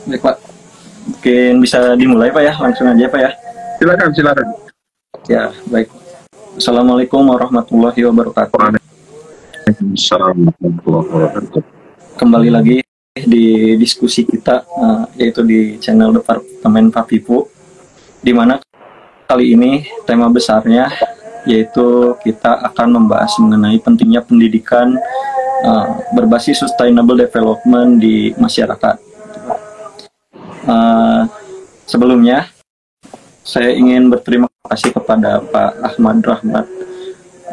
Baik Pak, mungkin bisa dimulai Pak ya, langsung aja Pak ya. Silakan, silakan. Ya, baik. Assalamualaikum warahmatullahi wabarakatuh. Waalaikumsalam warahmatullahi wabarakatuh. Kembali lagi di diskusi kita, yaitu di channel Departemen Fapipu, di mana kali ini tema besarnya yaitu kita akan membahas mengenai pentingnya pendidikan berbasis sustainable development di masyarakat. Sebelumnya, saya ingin berterima kasih kepada Pak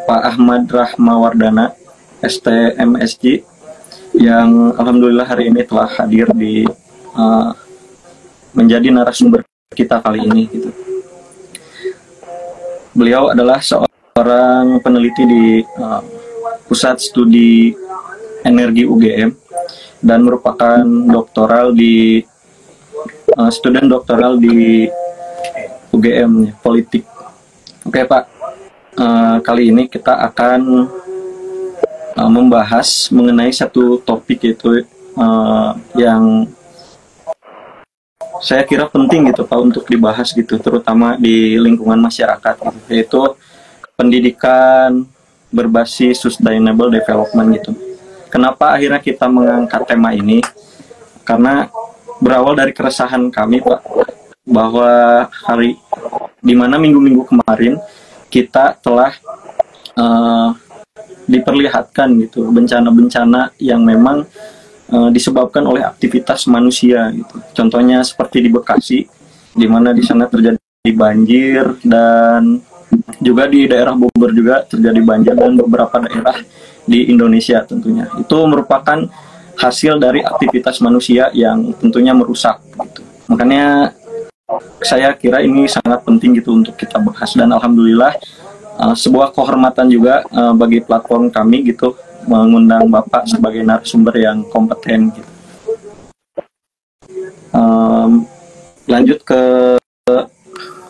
Ahmad Rahmawardana, STMSG, yang alhamdulillah hari ini telah hadir di menjadi narasumber kita kali ini. Gitu. Beliau adalah seorang peneliti di Pusat Studi Energi UGM dan merupakan student doktoral di UGM politik. Oke Pak, kali ini kita akan membahas mengenai satu topik yaitu yang saya kira penting gitu Pak untuk dibahas gitu, terutama di lingkungan masyarakat gitu, yaitu pendidikan berbasis sustainable development gitu. Kenapa akhirnya kita mengangkat tema ini? Karena berawal dari keresahan kami Pak, bahwa di mana minggu-minggu kemarin kita telah diperlihatkan gitu bencana-bencana yang memang disebabkan oleh aktivitas manusia gitu. Contohnya seperti di Bekasi, di mana di sana terjadi banjir, dan juga di daerah Bogor juga terjadi banjir, dan beberapa daerah di Indonesia tentunya. Itu merupakan hasil dari aktivitas manusia yang tentunya merusak gitu. Makanya saya kira ini sangat penting gitu untuk kita bahas, dan alhamdulillah sebuah kehormatan juga bagi platform kami gitu mengundang Bapak sebagai narasumber yang kompeten gitu. Lanjut ke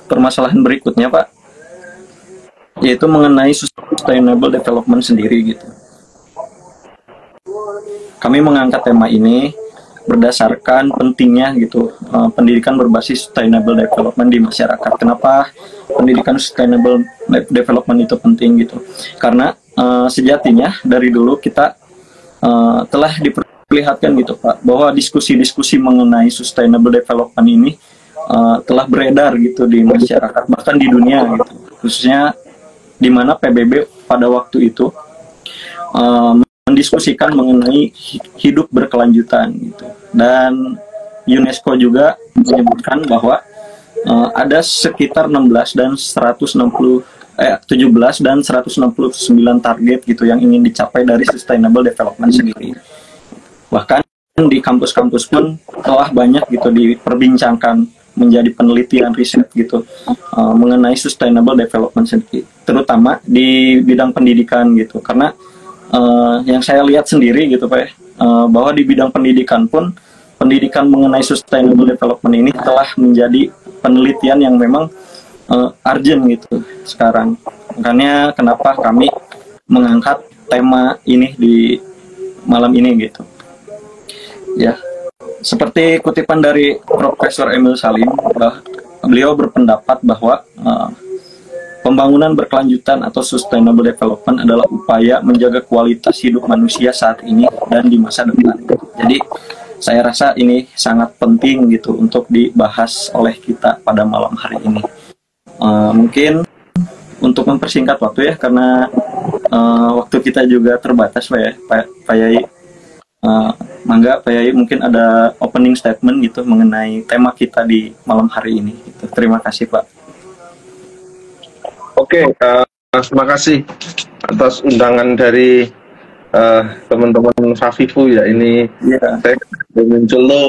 permasalahan berikutnya Pak, yaitu mengenai sustainable development sendiri gitu. Kami mengangkat tema ini berdasarkan pentingnya gitu pendidikan berbasis sustainable development di masyarakat. Kenapa pendidikan sustainable development itu penting gitu? Karena sejatinya dari dulu kita telah diperlihatkan gitu Pak, bahwa diskusi-diskusi mengenai sustainable development ini telah beredar gitu di masyarakat, bahkan di dunia gitu, khususnya di mana PBB pada waktu itu mendiskusikan mengenai hidup berkelanjutan gitu. Dan UNESCO juga menyebutkan bahwa ada sekitar 17 dan 169 target gitu yang ingin dicapai dari sustainable development sendiri. Bahkan di kampus-kampus pun telah banyak gitu diperbincangkan menjadi penelitian riset gitu mengenai sustainable development sendiri, terutama di bidang pendidikan gitu. Karena yang saya lihat sendiri gitu Pak, bahwa di bidang pendidikan pun pendidikan mengenai sustainable development ini telah menjadi penelitian yang memang urgent gitu sekarang. Makanya kenapa kami mengangkat tema ini di malam ini gitu. Ya, seperti kutipan dari Profesor Emil Salim, beliau berpendapat bahwa pembangunan berkelanjutan atau sustainable development adalah upaya menjaga kualitas hidup manusia saat ini dan di masa depan. Jadi saya rasa ini sangat penting gitu untuk dibahas oleh kita pada malam hari ini. Mungkin untuk mempersingkat waktu ya, karena waktu kita juga terbatas Pak ya, Pak Yai. Mangga Pak Yai mungkin ada opening statement gitu mengenai tema kita di malam hari ini gitu. Terima kasih Pak. Oke, terima kasih atas undangan dari teman-teman Fafipu ya. Ini saya muncul lo,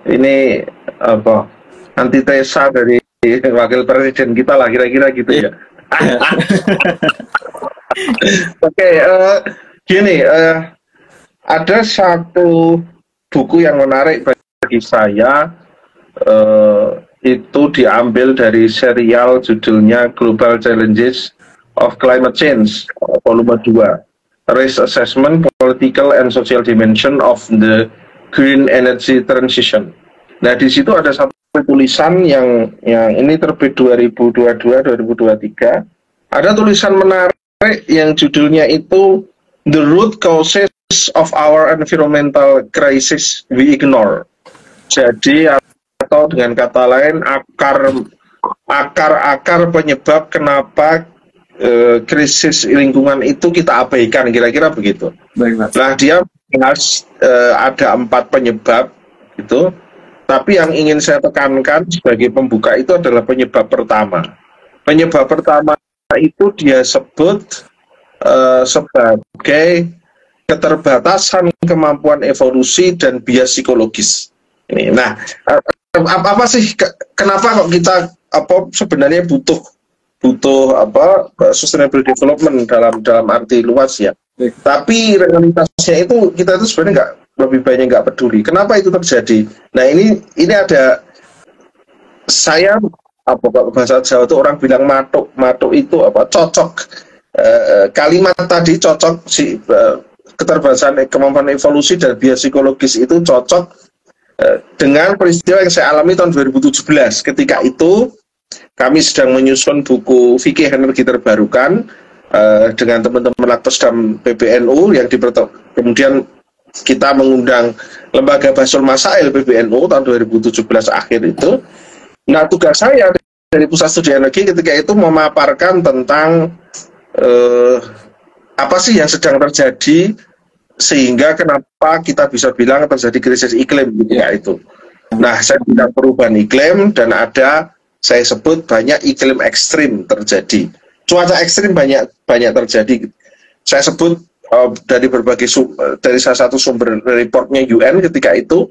ini apa, antitesa dari wakil presiden kita lah, kira-kira gitu ya. Oke, gini, ada satu buku yang menarik bagi saya, itu diambil dari serial judulnya Global Challenges of Climate Change, volume 2, Risk Assessment, Political and Social Dimension of the Green Energy Transition. Nah, di situ ada satu tulisan yang ini terbit 2022-2023. Ada tulisan menarik yang judulnya itu The Root Causes of Our Environmental Crisis We Ignore. Jadi atau dengan kata lain akar penyebab kenapa krisis lingkungan itu kita abaikan, kira-kira begitu. Nah, dia bahas ada 4 penyebab itu, tapi yang ingin saya tekankan sebagai pembuka itu adalah penyebab pertama. Penyebab pertama itu dia sebut sebagai keterbatasan kemampuan evolusi dan bias psikologis. Nah, apa sih kenapa kok kita sebenarnya butuh sustainable development dalam arti luas ya. Tapi realitasnya itu kita itu sebenarnya lebih banyak nggak peduli. Kenapa itu terjadi? Nah, ini ada saya bahasa Jawa itu orang bilang matuk itu cocok. Kalimat tadi cocok keterbatasan kemampuan evolusi dan bias psikologis itu cocok dengan peristiwa yang saya alami tahun 2017. Ketika itu kami sedang menyusun buku fikih energi terbarukan dengan teman-teman Lakpesdam PBNU yang kemudian kita mengundang Lembaga Basul Masail PBNU tahun 2017 akhir itu. Nah, tugas saya dari Pusat Studi Energi ketika itu memaparkan tentang apa sih yang sedang terjadi sehingga kenapa kita bisa bilang terjadi krisis iklim ketika itu. Nah, saya bilang perubahan iklim dan saya sebut banyak iklim ekstrim terjadi. Cuaca ekstrim banyak terjadi. Saya sebut dari salah satu sumber reportnya UN ketika itu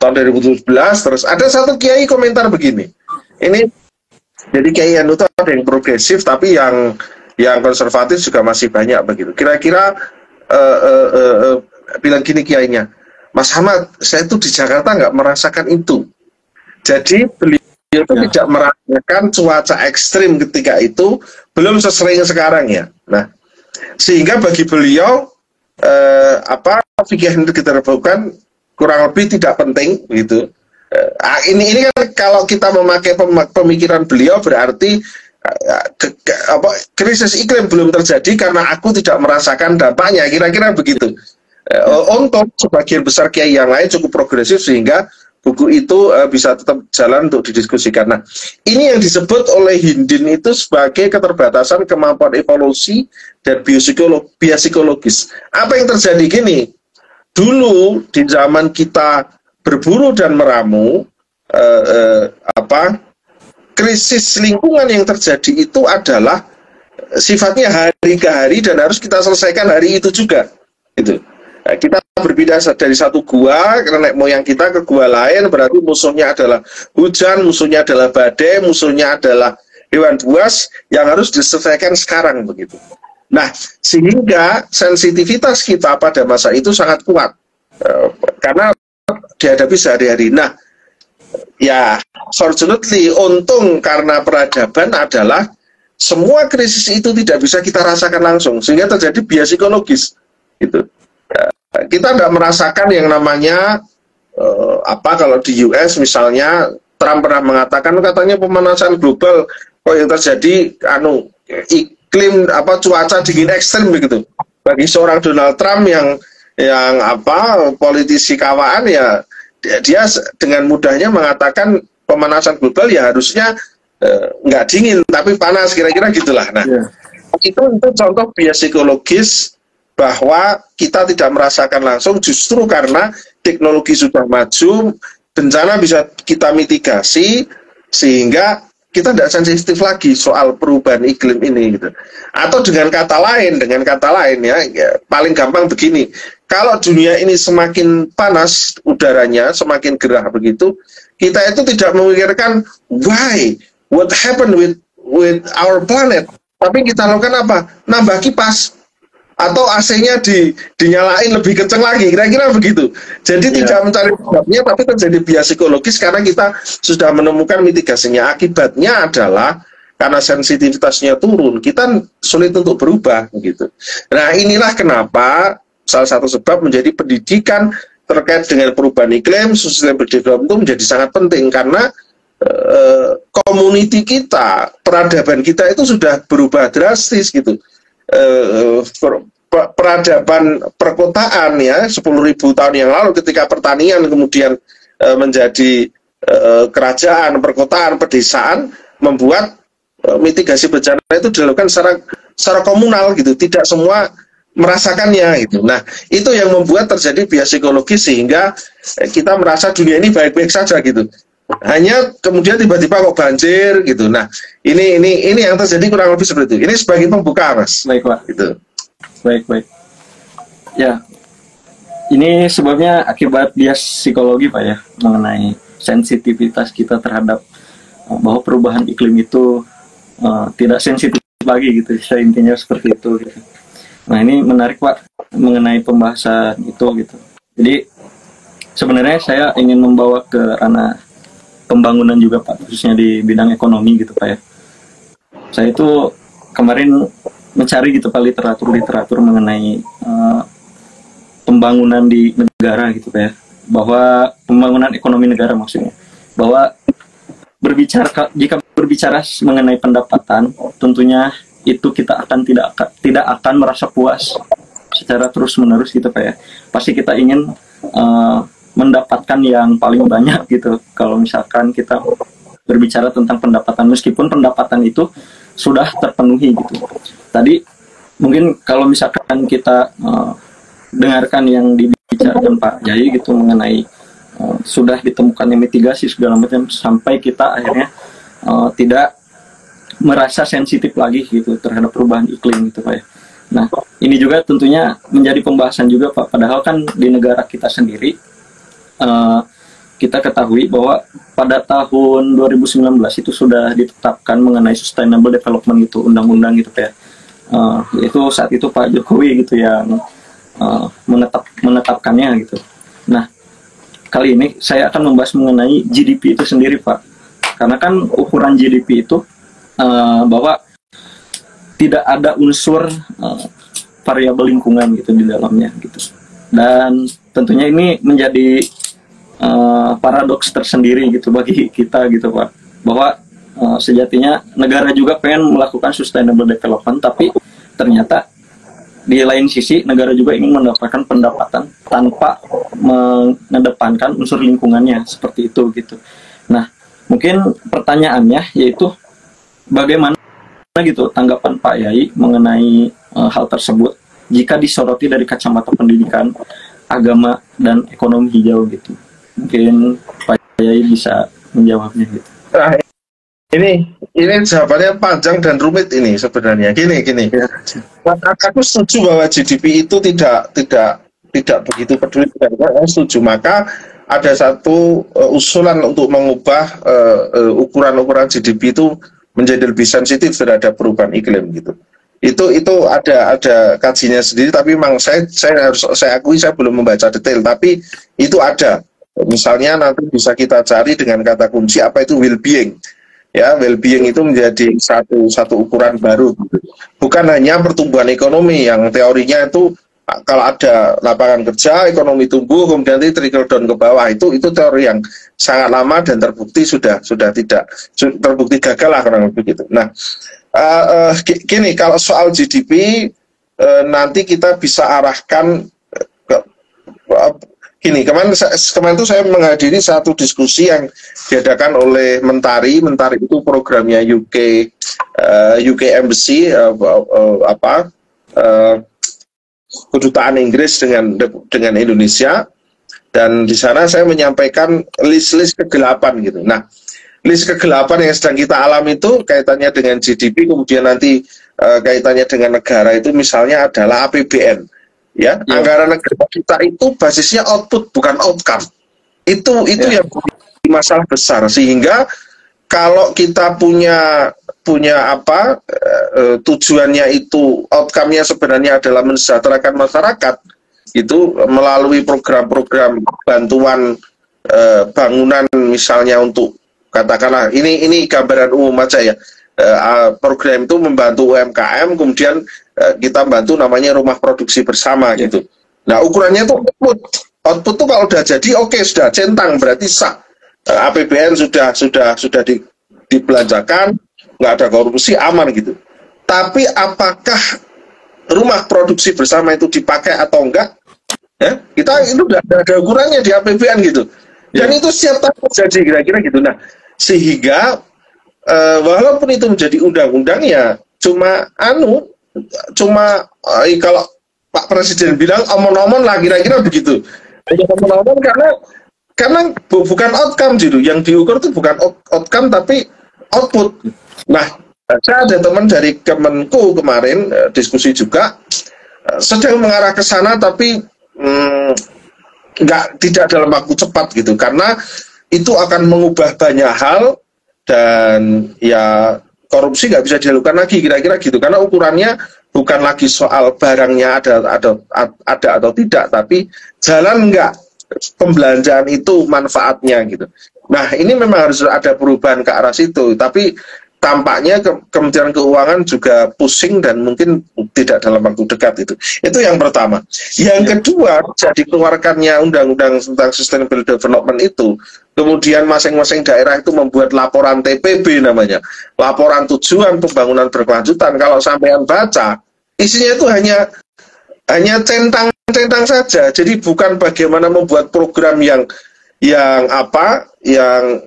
tahun 2017. Terus ada satu kiai komentar begini. Ini jadi kiai itu ada yang progresif tapi yang konservatif juga masih banyak begitu. Kira-kira bilang gini kiainya, Mas Ahmad, saya itu di Jakarta nggak merasakan itu. Jadi beliau itu tidak merasakan cuaca ekstrim ketika itu, belum sesering sekarang ya. Nah, sehingga bagi beliau fikih energi terbarukan kurang lebih tidak penting gitu. Ini kan kalau kita memakai pemikiran beliau berarti krisis iklim belum terjadi karena aku tidak merasakan dampaknya, kira-kira begitu. Untuk sebagian besar kiai yang lain cukup progresif sehingga buku itu bisa tetap jalan untuk didiskusikan. Nah, ini yang disebut oleh Hindin itu sebagai keterbatasan kemampuan evolusi dan bias psikologis. Apa yang terjadi gini? Dulu di zaman kita berburu dan meramu, krisis lingkungan yang terjadi itu adalah sifatnya hari ke hari dan harus kita selesaikan hari itu juga. Gitu. Nah, kita berpindah dari satu gua, nenek moyang kita ke gua lain, berarti musuhnya adalah hujan, musuhnya adalah badai, musuhnya adalah hewan buas yang harus diselesaikan sekarang begitu. Nah, sehingga sensitivitas kita pada masa itu sangat kuat karena dihadapi sehari-hari. Nah, ya fortunately, untung karena peradaban adalah semua krisis itu tidak bisa kita rasakan langsung, sehingga terjadi bias psikologis gitu. Kita nggak merasakan yang namanya kalau di US misalnya Trump pernah mengatakan katanya pemanasan global kok yang terjadi iklim cuaca dingin ekstrim begitu. Bagi seorang Donald Trump yang politisi kawan ya dia dengan mudahnya mengatakan pemanasan global ya harusnya nggak dingin tapi panas, kira-kira gitulah. Nah, itu contoh bias psikologis bahwa kita tidak merasakan langsung justru karena teknologi sudah maju, bencana bisa kita mitigasi sehingga kita tidak sensitif lagi soal perubahan iklim ini gitu. Atau dengan kata lain ya paling gampang begini, kalau dunia ini semakin panas udaranya, semakin gerah begitu, kita itu tidak memikirkan what happened with our planet, tapi kita lakukan apa? Nambah kipas atau AC-nya dinyalain lebih kenceng lagi, kira-kira begitu. Jadi tidak mencari sebabnya, tapi terjadi bias psikologis karena kita sudah menemukan mitigasinya. Akibatnya adalah karena sensitivitasnya turun, kita sulit untuk berubah, gitu. Nah, inilah kenapa salah satu sebab menjadi pendidikan terkait dengan perubahan iklim, sustainable development itu menjadi sangat penting karena community kita, peradaban kita itu sudah berubah drastis gitu. Peradaban perkotaan ya 10.000 tahun yang lalu ketika pertanian kemudian menjadi kerajaan, perkotaan, pedesaan, membuat mitigasi bencana itu dilakukan secara komunal gitu, tidak semua merasakannya gitu. Nah, itu yang membuat terjadi bias psikologis sehingga kita merasa dunia ini baik-baik saja gitu. Hanya kemudian tiba-tiba kok banjir gitu. Nah, ini yang terjadi kurang lebih seperti itu. Ini sebagai pembuka, Mas. Baik, Pak. Gitu. Baik. Ya, ini sebabnya akibat bias psikologi, Pak ya, mengenai sensitivitas kita terhadap bahwa perubahan iklim itu tidak sensitif lagi gitu. Intinya seperti itu. Gitu. Nah, ini menarik, Pak, mengenai pembahasan itu gitu. Jadi sebenarnya saya ingin membawa ke ranah pembangunan juga, Pak, khususnya di bidang ekonomi gitu, Pak ya. Saya itu kemarin mencari gitu Pak literatur mengenai pembangunan di negara gitu, Pak ya. Bahwa pembangunan ekonomi negara maksudnya. Bahwa jika berbicara mengenai pendapatan, tentunya itu kita akan tidak akan merasa puas secara terus-menerus gitu, Pak ya. Pasti kita ingin mendapatkan yang paling banyak gitu kalau misalkan kita berbicara tentang pendapatan, meskipun pendapatan itu sudah terpenuhi gitu. Tadi mungkin kalau misalkan kita dengarkan yang dibicarakan Pak Yai gitu mengenai sudah ditemukannya mitigasi segala macam sampai kita akhirnya tidak merasa sensitif lagi gitu terhadap perubahan iklim gitu, Pak ya. Nah, ini juga tentunya menjadi pembahasan juga, Pak, padahal kan di negara kita sendiri kita ketahui bahwa pada tahun 2019 itu sudah ditetapkan mengenai sustainable development gitu, undang-undang gitu, Pak ya. Itu saat itu Pak Jokowi gitu yang menetapkannya gitu. Nah, kali ini saya akan membahas mengenai GDP itu sendiri, Pak, karena kan ukuran GDP itu bahwa tidak ada unsur variabel lingkungan gitu di dalamnya gitu, dan tentunya ini menjadi paradoks tersendiri gitu bagi kita gitu, Pak, bahwa sejatinya negara juga pengen melakukan sustainable development, tapi ternyata di lain sisi negara juga ingin mendapatkan pendapatan tanpa mengedepankan unsur lingkungannya seperti itu gitu. Nah, mungkin pertanyaannya yaitu bagaimana gitu tanggapan Pak Yai mengenai hal tersebut jika disoroti dari kacamata pendidikan, agama, dan ekonomi hijau gitu. Mungkin Pak Yai bisa menjawabnya gitu. Nah, ini jawabannya panjang dan rumit ini sebenarnya. Gini. Ya. Aku setuju bahwa GDP itu tidak begitu peduli dengan setuju. Maka ada satu usulan untuk mengubah ukuran-ukuran GDP itu menjadi lebih sensitif terhadap perubahan iklim gitu. Itu ada kajiannya sendiri, tapi memang saya akui saya belum membaca detail, tapi itu ada. Misalnya nanti bisa kita cari dengan kata kunci apa itu well-being. Ya, well-being itu menjadi satu ukuran baru. Bukan hanya pertumbuhan ekonomi yang teorinya itu kalau ada lapangan kerja, ekonomi tumbuh, kemudian nanti trickle down ke bawah. Itu teori yang sangat lama dan terbukti sudah tidak terbukti gagal lah kurang lebih gitu. Nah, gini, kalau soal GDP nanti kita bisa arahkan gini, kemarin itu saya menghadiri satu diskusi yang diadakan oleh Mentari itu programnya UK Embassy kedutaan Inggris dengan Indonesia, dan di sana saya menyampaikan list kegelapan gitu. Nah, list kegelapan yang sedang kita alami itu kaitannya dengan GDP, kemudian nanti kaitannya dengan negara itu misalnya adalah APBN. Ya, anggaran negara kita itu basisnya output bukan outcome. Itu yang masalah besar, sehingga kalau kita punya tujuannya itu outcome-nya sebenarnya adalah mensejahterakan masyarakat itu melalui program-program bantuan bangunan misalnya untuk katakanlah ini gambaran umum aja ya, program itu membantu UMKM, kemudian kita bantu namanya rumah produksi bersama gitu. Nah, ukurannya itu output tuh kalau udah jadi oke, sudah centang berarti sah. APBN sudah dibelanjakan, nggak ada korupsi, aman gitu. Tapi apakah rumah produksi bersama itu dipakai atau enggak? Ya, kita itu udah ada ukurannya di APBN gitu. Dan itu setiap tahun terjadi kira-kira gitu. Nah, sehingga walaupun itu menjadi undang-undang ya cuma kalau Pak Presiden bilang omon-omon lah kira-kira begitu. Omon-omon karena bukan outcome gitu. Yang diukur itu bukan outcome tapi output. Nah, saya ada teman dari Kemenku kemarin diskusi juga sedang mengarah ke sana tapi tidak dalam waktu cepat gitu, karena itu akan mengubah banyak hal dan ya korupsi nggak bisa dilakukan lagi kira-kira gitu, karena ukurannya bukan lagi soal barangnya ada atau tidak, tapi jalan nggak pembelanjaan itu manfaatnya gitu. Nah, ini memang harus ada perubahan ke arah situ, tapi tampaknya Kementerian Keuangan juga pusing dan mungkin tidak dalam waktu dekat itu. Itu yang pertama. Yang kedua, jadi keluarkannya undang-undang tentang Sustainable Development itu, kemudian masing-masing daerah itu membuat laporan TPB namanya, laporan tujuan pembangunan berkelanjutan. Kalau sampean baca, isinya itu hanya centang saja. Jadi bukan bagaimana membuat program yang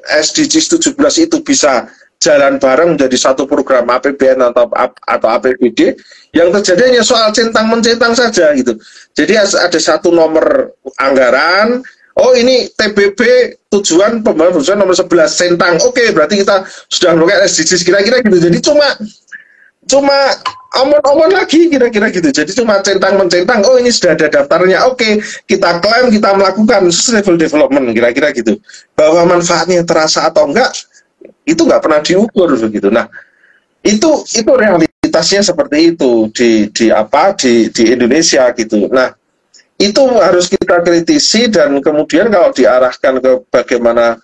SDGs 17 itu bisa jalan bareng menjadi satu program APBN atau APBD. Yang terjadi hanya soal centang-mencentang saja gitu. Jadi ada satu nomor anggaran, oh ini TBB tujuan pembangunan berkelanjutan nomor 11 centang. Oke, berarti kita sudah melakukan SDGs kira-kira gitu. Jadi cuma omon-omon lagi kira-kira gitu. Jadi cuma centang-mencentang, oh ini sudah ada daftarnya. Oke, kita klaim, kita melakukan sustainable development kira-kira gitu. Bahwa manfaatnya terasa atau enggak, itu nggak pernah diukur begitu. Nah, itu realitasnya seperti itu di Indonesia gitu. Nah, itu harus kita kritisi, dan kemudian kalau diarahkan ke bagaimana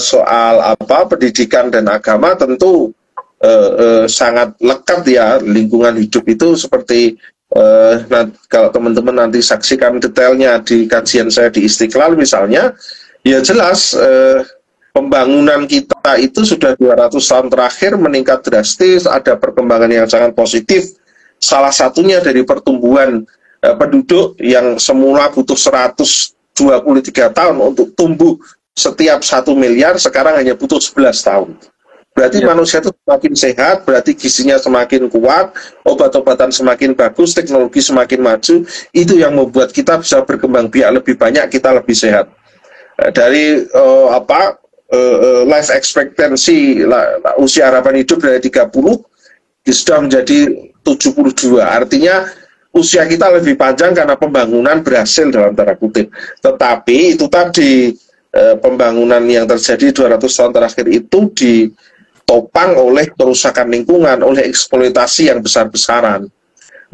soal pendidikan dan agama, tentu sangat lekat ya lingkungan hidup itu. Seperti kalau teman-teman nanti saksikan detailnya di kajian saya di Istiqlal misalnya, ya jelas pembangunan kita itu sudah 200 tahun terakhir meningkat drastis, ada perkembangan yang sangat positif. Salah satunya dari pertumbuhan penduduk yang semula butuh 123 tahun untuk tumbuh setiap 1 miliar, sekarang hanya butuh 11 tahun. Berarti manusia itu semakin sehat, berarti gizinya semakin kuat, obat-obatan semakin bagus, teknologi semakin maju. Itu yang membuat kita bisa berkembang biak lebih banyak, kita lebih sehat. Dari life expectancy, usia harapan hidup dari 30 sudah menjadi 72. Artinya usia kita lebih panjang karena pembangunan berhasil dalam tanda kutip. Tetapi itu tadi pembangunan yang terjadi 200 tahun terakhir itu ditopang oleh kerusakan lingkungan, oleh eksploitasi yang besar-besaran.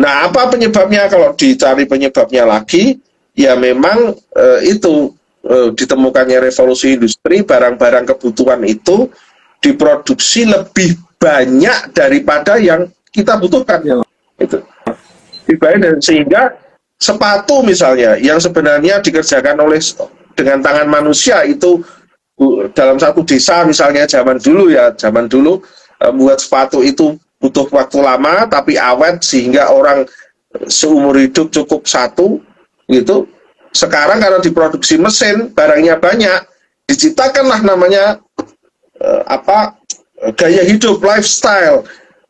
Nah, apa penyebabnya? Kalau dicari penyebabnya lagi, ya memang itu ditemukannya revolusi industri, barang-barang kebutuhan itu diproduksi lebih banyak daripada yang kita butuhkan. Itu dibayar, sehingga sepatu misalnya yang sebenarnya dikerjakan dengan tangan manusia itu dalam satu desa misalnya zaman dulu buat sepatu itu butuh waktu lama tapi awet sehingga orang seumur hidup cukup satu gitu. Sekarang karena diproduksi mesin, barangnya banyak, diciptakanlah namanya gaya hidup, lifestyle.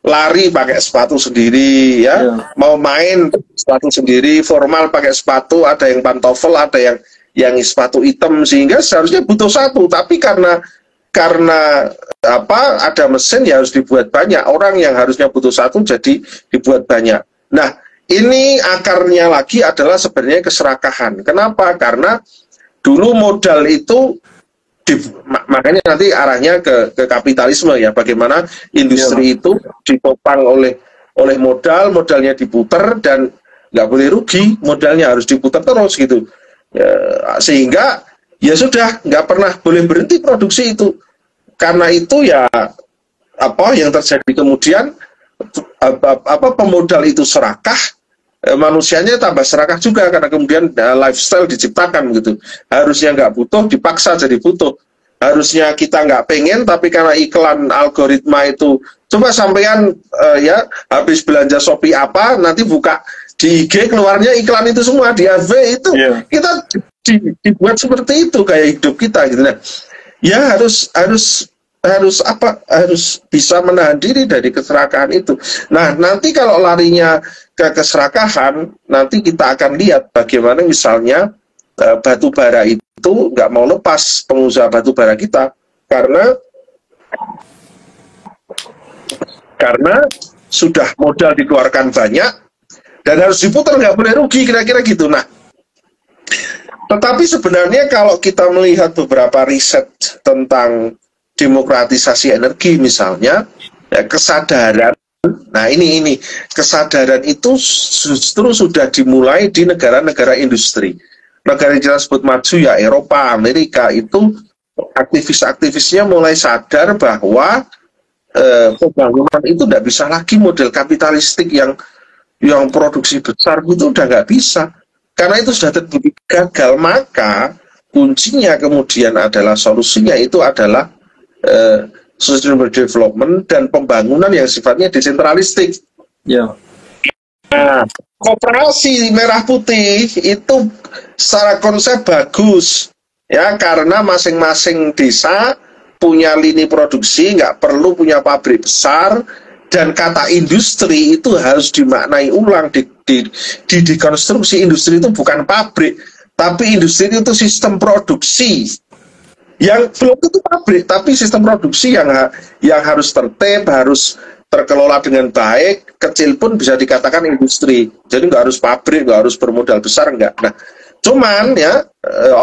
Lari pakai sepatu sendiri, mau main sepatu sendiri, formal pakai sepatu, ada yang pantofel, ada yang sepatu hitam, sehingga seharusnya butuh satu, tapi karena ada mesin ya harus dibuat banyak. Orang yang harusnya butuh satu jadi dibuat banyak. Nah, ini akarnya lagi adalah sebenarnya keserakahan. Kenapa? Karena dulu modal itu makanya nanti arahnya ke kapitalisme ya. Bagaimana industri itu ditopang oleh modalnya diputar dan nggak boleh rugi, modalnya harus diputar terus gitu. Sehingga ya sudah nggak pernah boleh berhenti produksi itu. Karena itu ya yang terjadi kemudian pemodal itu serakah, manusianya tambah serakah juga karena kemudian lifestyle diciptakan gitu. Harusnya nggak butuh dipaksa jadi butuh. Harusnya kita nggak pengen tapi karena iklan algoritma itu, coba sampean ya habis belanja Shopee apa nanti buka di IG keluarnya iklan itu semua di AV itu. Kita dibuat seperti itu kayak hidup kita gitu. Nah, ya harus bisa menahan diri dari keserakahan itu. Nah, nanti kalau larinya ke keserakahan, nanti kita akan lihat bagaimana misalnya batu bara itu nggak mau lepas pengusaha batu bara kita karena sudah modal dikeluarkan banyak dan harus diputar, nggak boleh rugi, kira-kira gitu. Nah, tetapi sebenarnya kalau kita melihat beberapa riset tentang demokratisasi energi misalnya, ya, kesadaran, nah ini kesadaran itu justru sudah dimulai di negara-negara industri. Negara yang kita sebut maju ya Eropa, Amerika, itu aktivis-aktivisnya mulai sadar bahwa pembangunan itu tidak bisa lagi model kapitalistik yang produksi besar itu udah nggak bisa. Karena itu sudah terbukti gagal, maka kuncinya kemudian adalah solusinya itu adalah sustainable development dan pembangunan yang sifatnya desentralistik. Ya. Nah, koperasi merah putih itu secara konsep bagus ya, karena masing-masing desa punya lini produksi, nggak perlu punya pabrik besar, dan kata industri itu harus dimaknai ulang, dikonstruksi. Industri itu bukan pabrik, tapi industri itu sistem produksi yang belum tentu pabrik, tapi sistem produksi yang harus tertib, harus terkelola dengan baik. Kecil pun bisa dikatakan industri, jadi nggak harus pabrik, nggak harus bermodal besar, nggak. Nah, cuman ya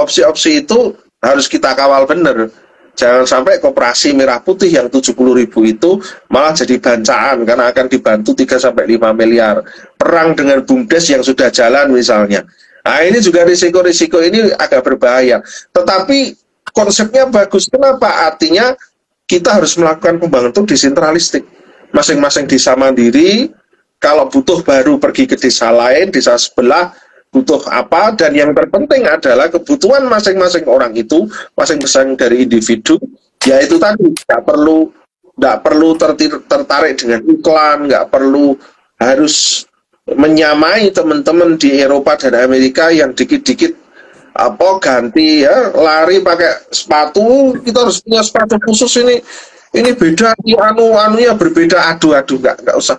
opsi-opsi itu harus kita kawal bener. Jangan sampai koperasi merah putih yang 70.000 itu malah jadi bancaan karena akan dibantu 3-5 miliar. Perang dengan BUMDes yang sudah jalan misalnya. Nah, ini juga risiko-risiko ini agak berbahaya. Tetapi konsepnya bagus. Kenapa? Artinya kita harus melakukan pembangunan itu desentralistik. Masing-masing desa mandiri, kalau butuh baru pergi ke desa lain, desa sebelah butuh apa, dan yang terpenting adalah kebutuhan masing-masing orang itu, masing-masing dari individu, yaitu tadi, nggak perlu tertarik dengan iklan, nggak perlu harus menyamai teman-teman di Eropa dan Amerika yang dikit-dikit ganti ya, lari pakai sepatu, kita harus punya sepatu khusus ini beda, anunya berbeda, aduh nggak usah,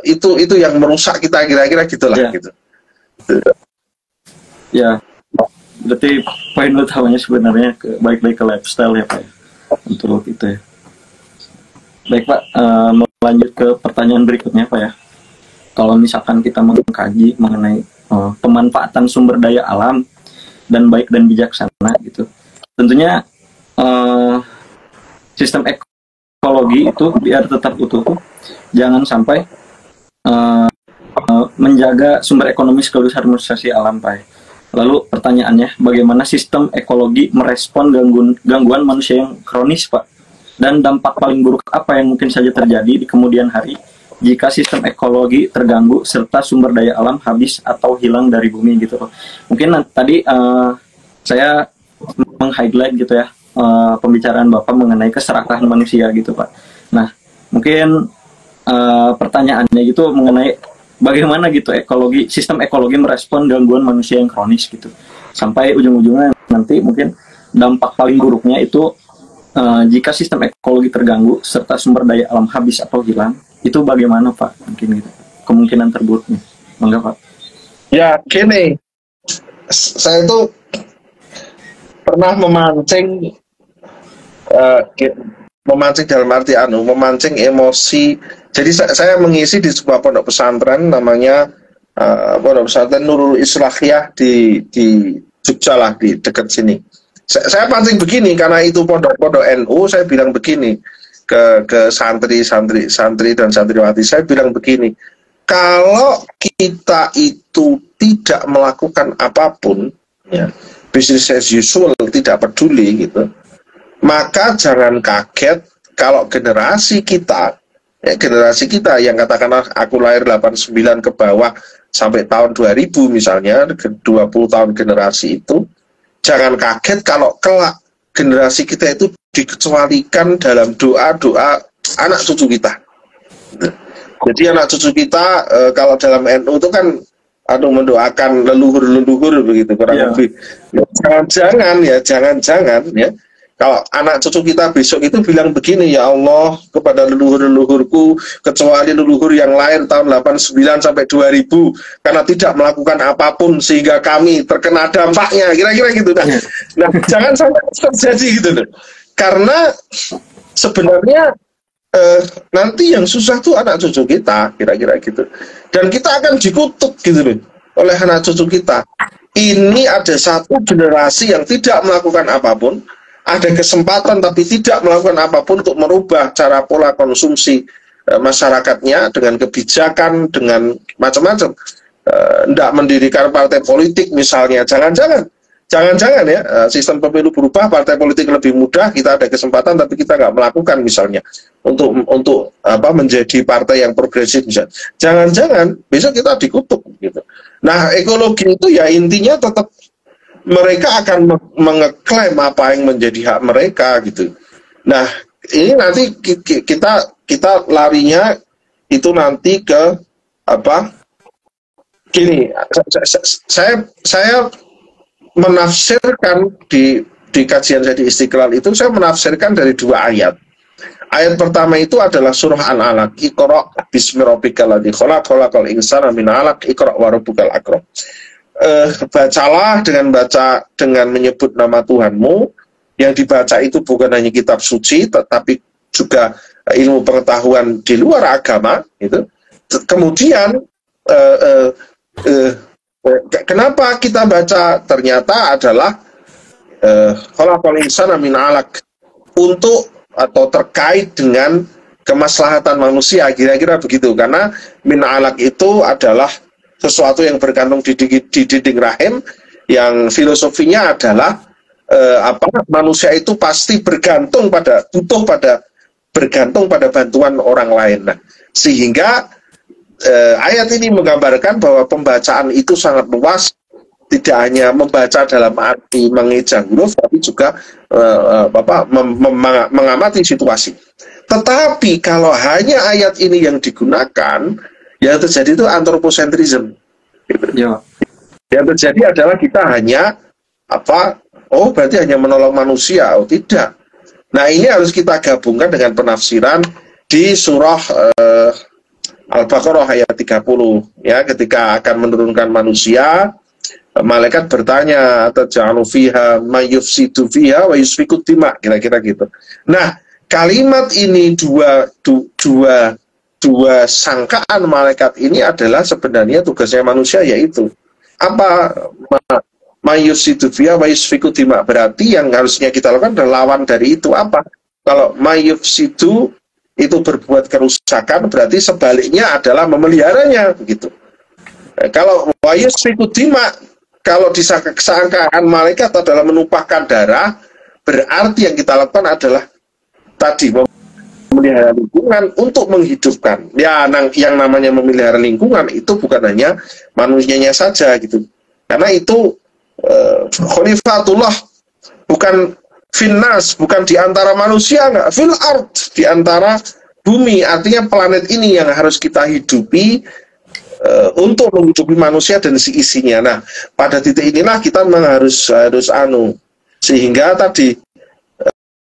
itu yang merusak kita, kira-kira gitulah. Ya. Gitu. Ya, berarti poin utamanya sebenarnya baik-baik ke lifestyle ya Pak, untuk itu ya. Baik Pak, melanjut ke pertanyaan berikutnya Pak ya. Kalau misalkan kita mengkaji mengenai pemanfaatan sumber daya alam dan baik dan bijaksana gitu, tentunya sistem ekologi itu biar tetap utuh, jangan sampai menjaga sumber ekonomi sekaligus harmonisasi alam Pak. Lalu pertanyaannya, bagaimana sistem ekologi merespon gangguan manusia yang kronis Pak? Dan dampak paling buruk apa yang mungkin saja terjadi di kemudian hari jika sistem ekologi terganggu serta sumber daya alam habis atau hilang dari bumi gitu Pak? Mungkin tadi saya meng-highlight gitu ya pembicaraan Bapak mengenai keserakahan manusia gitu Pak. Nah, mungkin pertanyaannya gitu mengenai bagaimana gitu sistem ekologi merespon gangguan manusia yang kronis gitu. Sampai ujung-ujungnya nanti mungkin dampak paling buruknya itu jika sistem ekologi terganggu serta sumber daya alam habis atau hilang, itu bagaimana Pak? Mungkin gitu. Kemungkinan terburuknya. Mangga Pak. Ya, gini. Saya itu pernah memancing dalam arti memancing emosi. Jadi saya mengisi di sebuah pondok pesantren namanya Pondok Pesantren Nurul Islahiyah di Jogja lah, di dekat sini. Saya pancing begini karena itu pondok NU, saya bilang begini ke santri dan santriwati, saya bilang begini, kalau kita itu tidak melakukan apapun, ya, business as usual, tidak peduli gitu, maka jangan kaget kalau generasi kita ya, generasi kita yang katakanlah aku lahir 89 ke bawah sampai tahun 2000 misalnya, 20 tahun generasi itu, jangan kaget kalau kelak generasi kita itu dikecualikan dalam doa-doa anak cucu kita. Jadi anak cucu kita kalau dalam NU itu kan mendoakan leluhur-leluhur begitu kurang lebih. Jangan-jangan ya. Kalau anak cucu kita besok itu bilang begini, ya Allah kepada leluhur-leluhurku, kecuali leluhur yang lahir tahun 89 sampai 2000 karena tidak melakukan apapun sehingga kami terkena dampaknya, kira-kira gitu. Nah, jangan sampai terjadi gitu loh. Karena sebenarnya nanti yang susah tuh anak cucu kita, kira-kira gitu. Dan kita akan dikutuk gitu loh oleh anak cucu kita. Ini ada satu generasi yang tidak melakukan apapun, ada kesempatan tapi tidak melakukan apapun untuk merubah cara pola konsumsi masyarakatnya dengan kebijakan, dengan macam-macam. Tidak mendirikan partai politik misalnya, jangan-jangan ya sistem pemilu berubah, partai politik lebih mudah, kita ada kesempatan tapi kita nggak melakukan misalnya untuk menjadi partai yang progresif misalnya. Jangan-jangan besok kita dikutuk gitu. Nah, ekologi itu ya intinya tetap mereka akan mengeklaim apa yang menjadi hak mereka gitu. Nah, ini nanti kita larinya itu nanti ke gini, saya menafsirkan di kajian saya di Istiqlal itu, saya menafsirkan dari dua ayat. Ayat pertama itu adalah surah An-Alaq, Iqra bismi rabbikal ladzi khalaq, khalaqal insana min 'alaq, Iqra wa rabbukal akram. Bacalah dengan menyebut nama Tuhanmu. Yang dibaca itu bukan hanya kitab suci tetapi juga ilmu pengetahuan di luar agama itu. Kemudian kenapa kita baca, ternyata adalah khalaqal insana min 'alaq, untuk atau terkait dengan kemaslahatan manusia, kira-kira begitu. Karena min 'alaq itu adalah sesuatu yang bergantung di dinding rahim, yang filosofinya adalah manusia itu pasti bergantung pada bantuan orang lain. Nah, sehingga ayat ini menggambarkan bahwa pembacaan itu sangat luas, tidak hanya membaca dalam arti mengeja huruf, tapi juga mengamati situasi. Tetapi kalau hanya ayat ini yang digunakan, yang terjadi itu antroposentrisme. Ya. Yang terjadi adalah kita hanya berarti hanya menolong manusia. Oh, tidak. Nah, ini harus kita gabungkan dengan penafsiran di surah Al-Baqarah ayat 30 ya, ketika akan menurunkan manusia, malaikat bertanya, taj'alu fiha may yufsidu fiha wa yusfiku dima, kira-kira gitu. Nah, kalimat ini dua sangkaan malaikat ini adalah sebenarnya tugasnya manusia, yaitu mayusidu fiha wa yusfiku dima. Berarti yang harusnya kita lakukan adalah lawan dari itu apa? Kalau mayufsidu itu berbuat kerusakan, berarti sebaliknya adalah memeliharanya begitu. Kalau wa yusfiku dima, kalau disangkaan malaikat adalah menumpahkan darah, berarti yang kita lakukan adalah tadi memelihara lingkungan untuk menghidupkan. Ya, yang namanya memelihara lingkungan itu bukan hanya manusianya saja gitu. Karena itu khalifatullah, bukan finnas, bukan di antara manusia, enggak, fil ard, di antara bumi. Artinya planet ini yang harus kita hidupi untuk menghidupi manusia dan isinya. Nah, pada titik inilah kita memang harus sehingga tadi